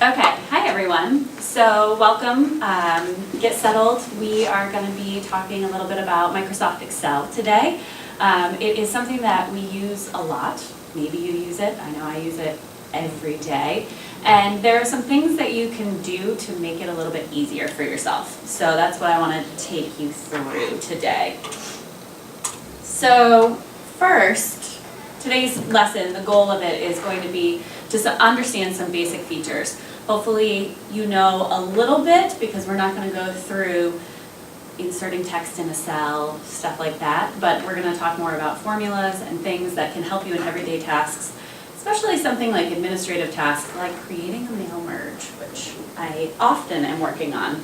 Okay, hi everyone. So welcome, get settled. We are going to be talking a little bit about Microsoft Excel today. It is something that we use a lot. Maybe you use it. I know I use it every day. And there are some things that you can do to make it a little bit easier for yourself. So that's what I want to take you through today. So first, today's lesson, the goal of it is going to be just to understand some basic features. Hopefully you know a little bit, because we're not going to go through inserting text in a cell, stuff like that, but we're going to talk more about formulas and things that can help you in everyday tasks, especially something like administrative tasks like creating a mail merge, which I often am working on.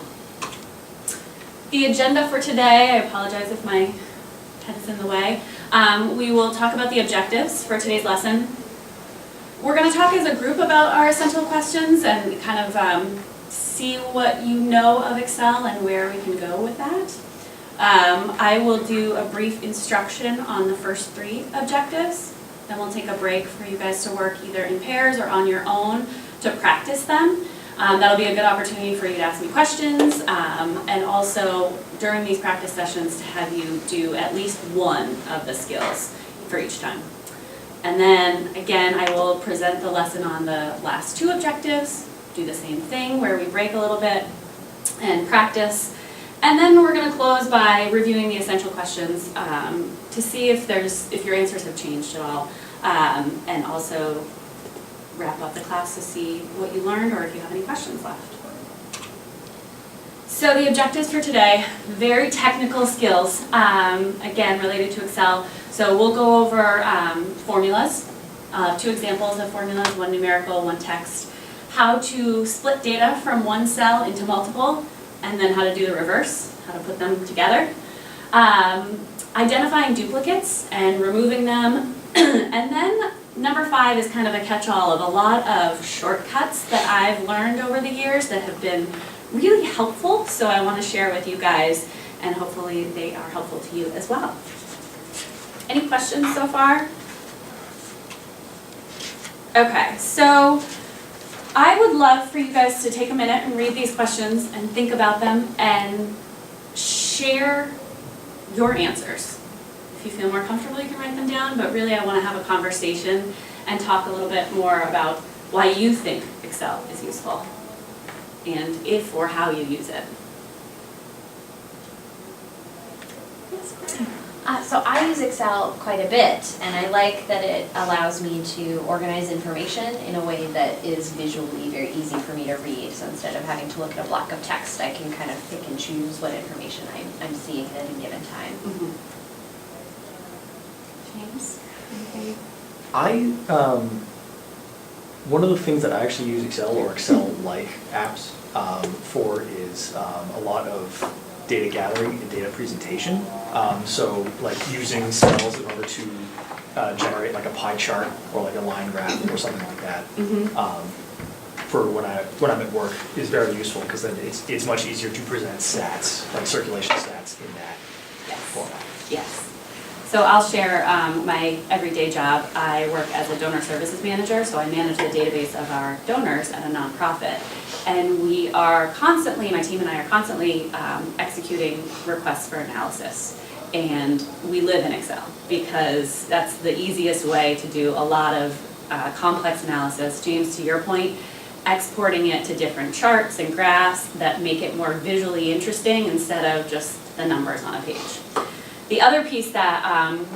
The agenda for today, I apologize if my head is in the way. We will talk about the objectives for today's lesson. We're going to talk as a group about our essential questions and kind of see what you know of Excel and where we can go with that. I will do a brief instruction on the first 3 objectives. Then we'll take a break for you guys to work either in pairs or on your own to practice them. That'll be a good opportunity for you to ask me questions, and also during these practice sessions to have you do at least one of the skills for each time. And then again, I will present the lesson on the last 2 objectives, do the same thing where we break a little bit and practice. And then we're going to close by reviewing the essential questions to see if your answers have changed at all, and also wrap up the class to see what you learned or if you have any questions left. So the objectives for today, very technical skills, again related to Excel. So we'll go over formulas, 2 examples of formulas, one numerical, one text, how to split data from one cell into multiple, and then how to do the reverse, how to put them together. Identifying duplicates and removing them. And then number 5 is kind of a catch-all of a lot of shortcuts that I've learned over the years that have been really helpful, so I want to share with you guys, and hopefully they are helpful to you as well. Any questions so far? Okay, so I would love for you guys to take a minute and read these questions and think about them and share your answers. If you feel more comfortable, you can write them down, but really I want to have a conversation and talk a little bit more about why you think Excel is useful and if or how you use it. So I use Excel quite a bit, and I like that it allows me to organize information in a way that is visually very easy for me to read. So instead of having to look at a block of text, I can kind of pick and choose what information I'm seeing at any given time. Mm-hmm. James, one of the things that I actually use Excel or Excel-like apps for is a lot of data gathering and data presentation. So like using cells in order to generate like a pie chart or like a line graph or something like that. Mm-hmm. For when I'm at work is very useful, because then it's much easier to present stats, like circulation stats, in that format. Yes. So I'll share my everyday job. I work as a donor services manager, so I manage the database of our donors at a nonprofit. And we are constantly, my team and I are constantly executing requests for analysis. And we live in Excel because that's the easiest way to do a lot of complex analysis. James, to your point, exporting it to different charts and graphs that make it more visually interesting instead of just the numbers on a page. The other piece that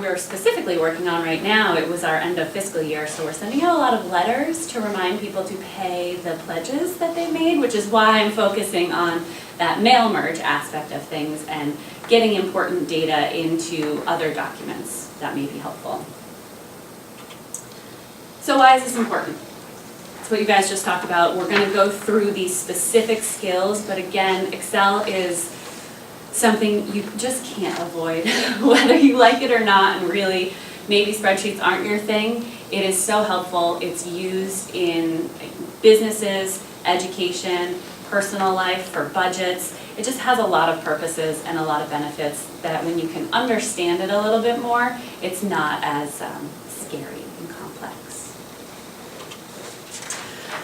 we're specifically working on right now, it was our end of fiscal year, so we're sending out a lot of letters to remind people to pay the pledges that they made, which is why I'm focusing on that mail merge aspect of things and getting important data into other documents that may be helpful. So why is this important? That's what you guys just talked about. We're going to go through these specific skills, but again, Excel is something you just can't avoid, whether you like it or not, and really maybe spreadsheets aren't your thing. It is so helpful. It's used in businesses, education, personal life, for budgets. It just has a lot of purposes and a lot of benefits that when you can understand it a little bit more, it's not as scary and complex.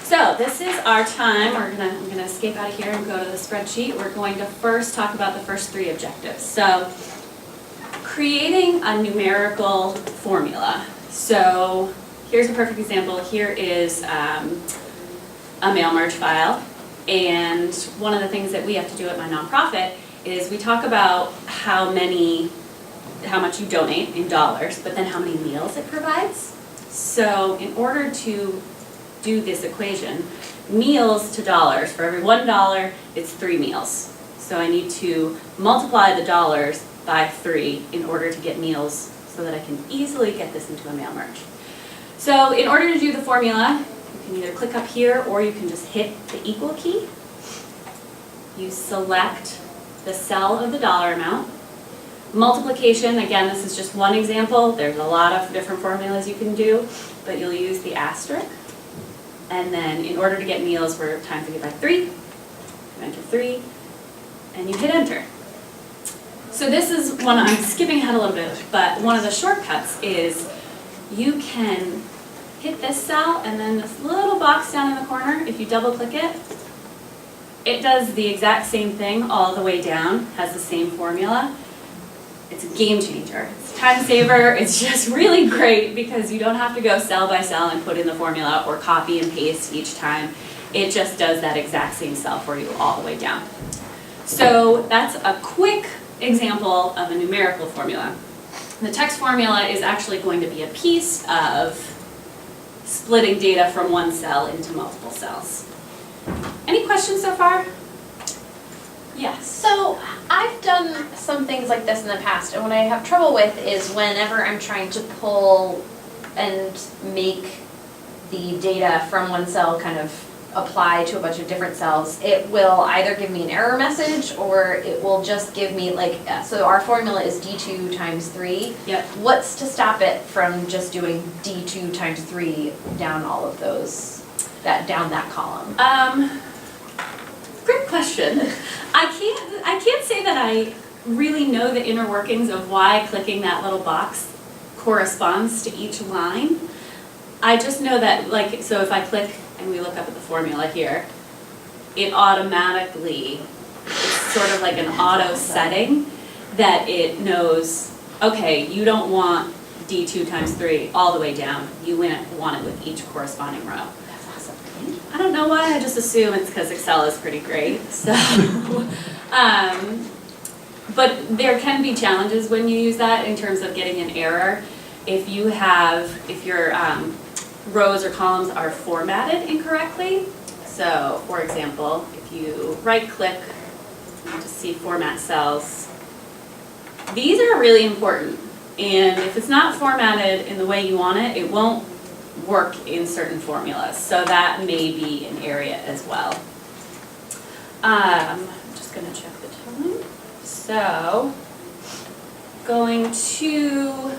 So this is our time. I'm gonna escape out of here and go to the spreadsheet. We're going to first talk about the first three objectives. So, creating a numerical formula. So, here's a perfect example. Here is a mail merge file. And one of the things that we have to do at my nonprofit is we talk about how much you donate in dollars, but then how many meals it provides. So in order to do this equation, meals to dollars, for every $1, it's 3 meals. So I need to multiply the dollars by 3 in order to get meals so that I can easily get this into a mail merge. So in order to do the formula, you can either click up here or you can just hit the equal key. You select the cell of the dollar amount. Multiplication, again, this is just one example. There's a lot of different formulas you can do, but you'll use the asterisk. And then in order to get meals, we're times it by 3. You enter 3, and you hit enter. So this is one, I'm skipping ahead a little bit, but one of the shortcuts is you can hit this cell and then this little box down in the corner, if you double click it, it does the exact same thing all the way down, has the same formula. It's a game changer. It's a time saver. It's just really great because you don't have to go cell by cell and put in the formula or copy and paste each time. It just does that exact same cell for you all the way down. So that's a quick example of a numerical formula. The text formula is actually going to be a piece of splitting data from one cell into multiple cells. Any questions so far? Yes. So I've done some things like this in the past, and what I have trouble with is whenever I'm trying to pull and make the data from one cell kind of apply to a bunch of different cells, it will either give me an error message or it will just give me so our formula is D2 times 3. Yep. What's to stop it from just doing D2 times 3 down all of those, down that column? Great question. I can't say that I really know the inner workings of why clicking that little box corresponds to each line. I just know that, so if I click and we look up at the formula here, it automatically, it's sort of like an auto setting that it knows, okay, you don't want D2 times 3 all the way down. You want it with each corresponding row. That's awesome. I don't know why, I just assume it's because Excel is pretty great. So, but there can be challenges when you use that in terms of getting an error. If your rows or columns are formatted incorrectly. So, for example, if you right-click to see format cells, these are really important. And if it's not formatted in the way you want it, it won't work in certain formulas. So that may be an area as well. I'm just going to check the time. So, going to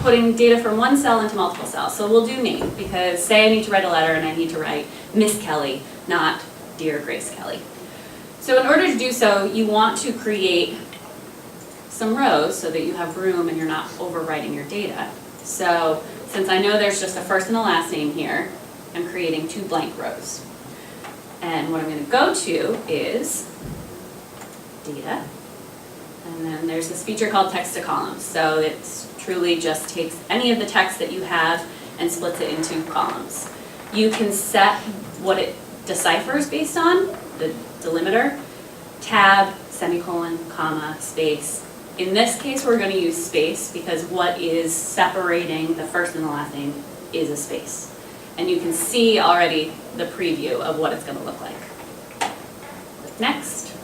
putting data from one cell into multiple cells. So we'll do name, because say I need to write a letter and I need to write Miss Kelly, not Dear Grace Kelly. So in order to do so, you want to create some rows so that you have room and you're not overwriting your data. So since I know there's just a first and a last name here, I'm creating 2 blank rows. And what I'm going to go to is data. And then there's this feature called text to columns. So it's truly just takes any of the text that you have and splits it into columns. You can set what it deciphers based on, the delimiter, tab, semicolon, comma, space. In this case, we're going to use space because what is separating the first and the last name is a space. And you can see already the preview of what it's going to look like. Click next.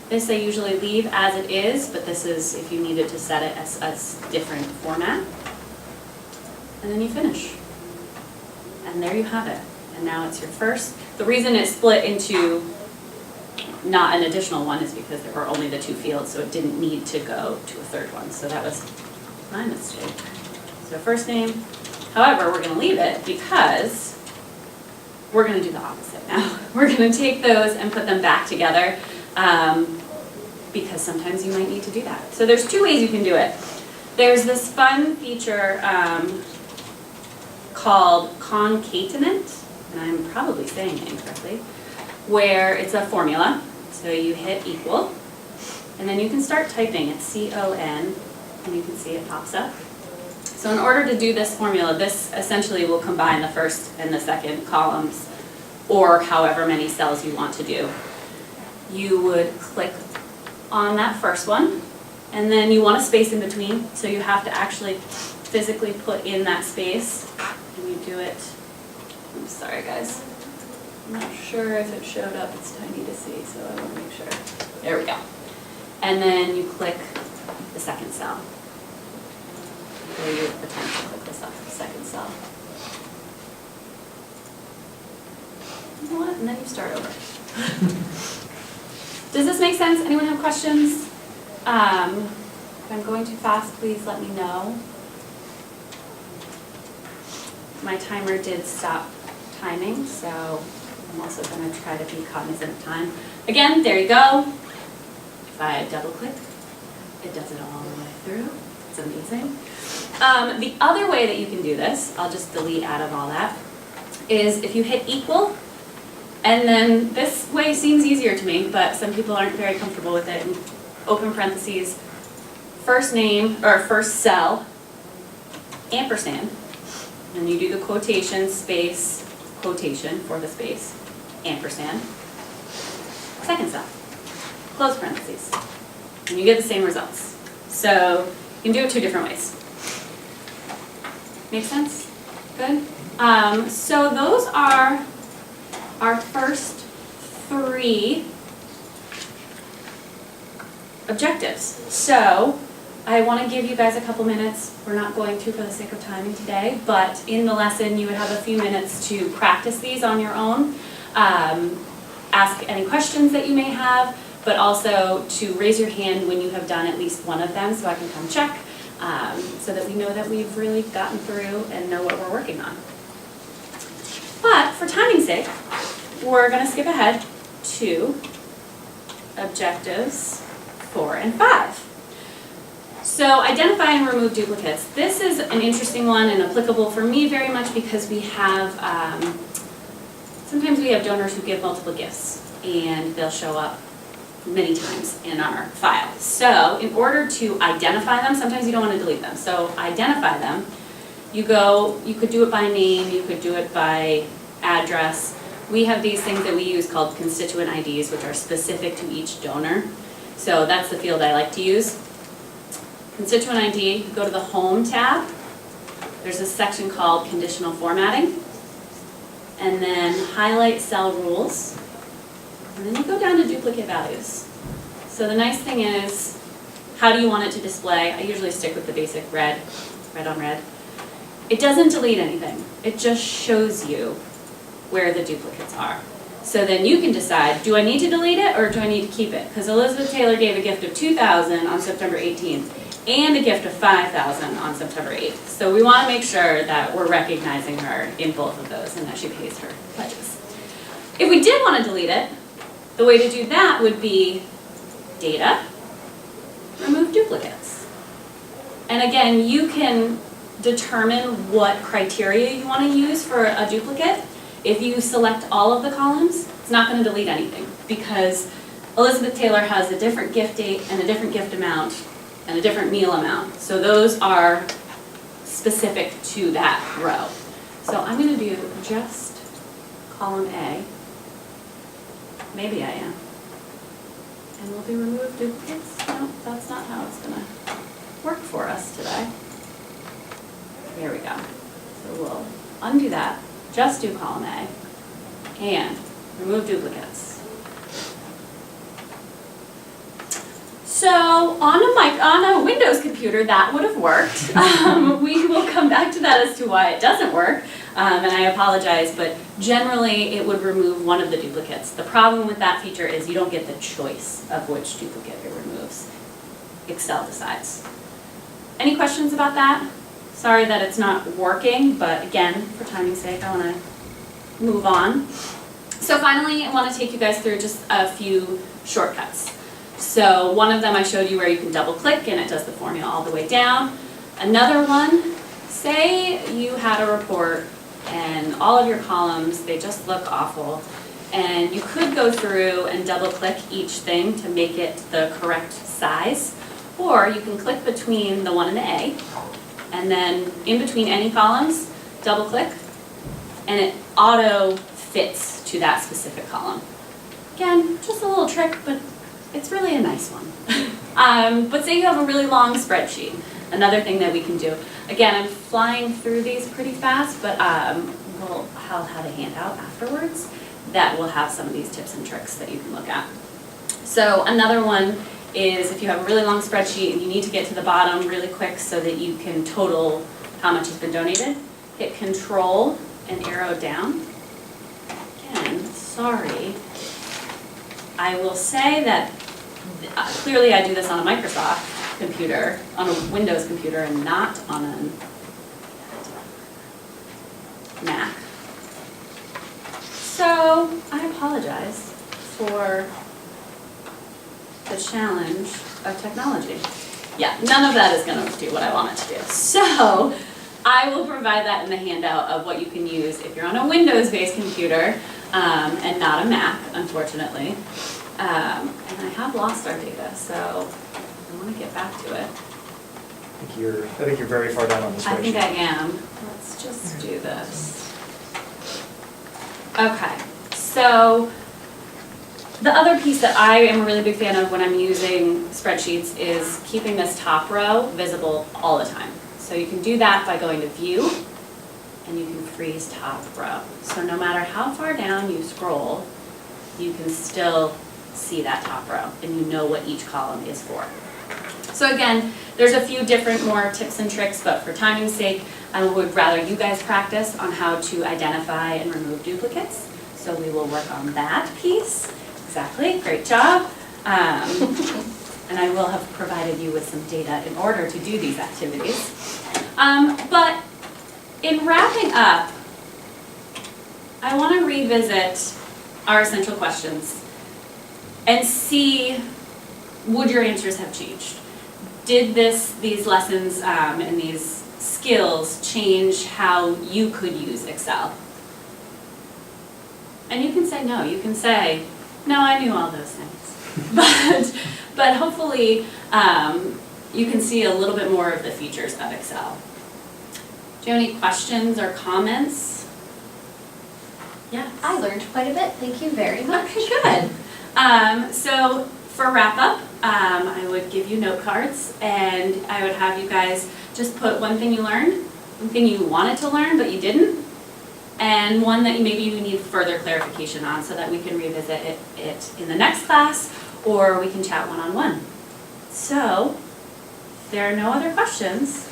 This I usually leave as it is, but this is if you needed to set it as a different format. And then you finish. And there you have it. And now it's your first. The reason it's split into not an additional one is because there were only the 2 fields, so it didn't need to go to a third one. So that was my mistake. So first name. However, we're going to leave it because we're going to do the opposite now. We're going to take those and put them back together. Because sometimes you might need to do that. So there's 2 ways you can do it. There's this fun feature called concatenant. and I'm probably saying it incorrectly, where it's a formula. So you hit equal, and then you can start typing. It's C-O-N, and you can see it pops up. So in order to do this formula, this essentially will combine the first and the second columns, or however many cells you want to do. You would click on that first one, and then you want a space in between, so you have to actually physically put in that space, and you do it. I'm sorry guys, I'm not sure if it showed up, it's tiny to see, so I want to make sure. There we go. And then you click the second cell. Or you attempt to click the second cell. You know what? And then you start over. Does this make sense? Anyone have questions? If I'm going too fast, please let me know. My timer did stop timing, so I'm also going to try to be cognizant of time. Again, there you go. If I double click, it does it all the way through. It's amazing. The other way that you can do this, I'll just delete out of all that, is if you hit equal, and then this way seems easier to me, but some people aren't very comfortable with it. And open parentheses, first name, or first cell, ampersand, and you do the quotation, space, quotation for the space, ampersand, second cell, close parentheses, and you get the same results. So you can do it two different ways. Make sense? Good? So those are our first three objectives. So I want to give you guys a couple minutes. We're not going to for the sake of timing today, but in the lesson you would have a few minutes to practice these on your own. Ask any questions that you may have, but also to raise your hand when you have done at least one of them so I can come check, so that we know that we've really gotten through and know what we're working on. But for timing's sake, we're going to skip ahead to objectives 4 and 5. So identify and remove duplicates. This is an interesting one and applicable for me very much because we have, sometimes we have donors who give multiple gifts and they'll show up many times in our file. So in order to identify them, sometimes you don't want to delete them. So identify them. You could do it by name, you could do it by address. We have these things that we use called constituent IDs, which are specific to each donor. So that's the field I like to use. Constituent ID, go to the Home tab. There's a section called Conditional Formatting. And then highlight cell rules. And then you go down to duplicate values. So the nice thing is, how do you want it to display? I usually stick with the basic red on red. It doesn't delete anything. It just shows you where the duplicates are. So then you can decide, do I need to delete it or do I need to keep it? Because Elizabeth Taylor gave a gift of $2,000 on September 18th and a gift of $5,000 on September 8th. So we want to make sure that we're recognizing her in both of those and that she pays her pledges. If we did want to delete it, the way to do that would be data, remove duplicates. And again, you can determine what criteria you want to use for a duplicate. If you select all of the columns, it's not going to delete anything because Elizabeth Taylor has a different gift date and a different gift amount and a different meal amount. So those are specific to that row. So I'm going to do just column A. Maybe I am. And will be remove duplicates? No, that's not how it's going to work for us today. There we go. So we'll undo that. Just do column A, and remove duplicates. So on a Windows computer, that would have worked. We will come back to that as to why it doesn't work, and I apologize, but generally it would remove one of the duplicates. The problem with that feature is you don't get the choice of which duplicate it removes. Excel decides. Any questions about that? Sorry that it's not working, but again, for timing's sake, I want to move on. So finally, I want to take you guys through just a few shortcuts. So one of them I showed you where you can double click and it does the formula all the way down. Another one, say you had a report and all of your columns, they just look awful. And you could go through and double click each thing to make it the correct size, or you can click between the 1 and the A, and then in between any columns, double click, and it auto fits to that specific column. Again, just a little trick, but it's really a nice one. But say you have a really long spreadsheet, another thing that we can do. Again, I'm flying through these pretty fast, but I'll have a handout afterwards that will have some of these tips and tricks that you can look at. So another one is if you have a really long spreadsheet and you need to get to the bottom really quick so that you can total how much has been donated, hit Control and arrow down. Again, sorry. I will say that clearly I do this on a Microsoft computer, on a Windows computer, and not on a Mac. So I apologize for the challenge of technology. Yeah, none of that is going to do what I want it to do. So I will provide that in the handout of what you can use if you're on a Windows-based computer and not a Mac, unfortunately. And I have lost our data, so I want to get back to it. I think you're very far down on the spreadsheet. I think I am. Let's just do this. Okay, so the other piece that I am a really big fan of when I'm using spreadsheets is keeping this top row visible all the time. So you can do that by going to View, and you can freeze top row. So no matter how far down you scroll, you can still see that top row, and you know what each column is for. So again, there's a few different more tips and tricks, but for timing's sake, I would rather you guys practice on how to identify and remove duplicates. So we will work on that piece. Exactly, great job. And I will have provided you with some data in order to do these activities. But in wrapping up, I want to revisit our essential questions and see, would your answers have changed? Did these lessons and these skills change how you could use Excel? And you can say no. You can say, no, I knew all those things. But hopefully you can see a little bit more of the features of Excel. Do you have any questions or comments? Yeah. I learned quite a bit. Thank you very much. Okay, good. So for wrap up, I would give you note cards, and I would have you guys just put one thing you learned, one thing you wanted to learn but you didn't, and one that maybe you need further clarification on so that we can revisit it in the next class, or we can chat one-on-one. So if there are no other questions,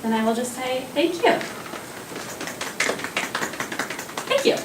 then I will just say thank you. Thank you.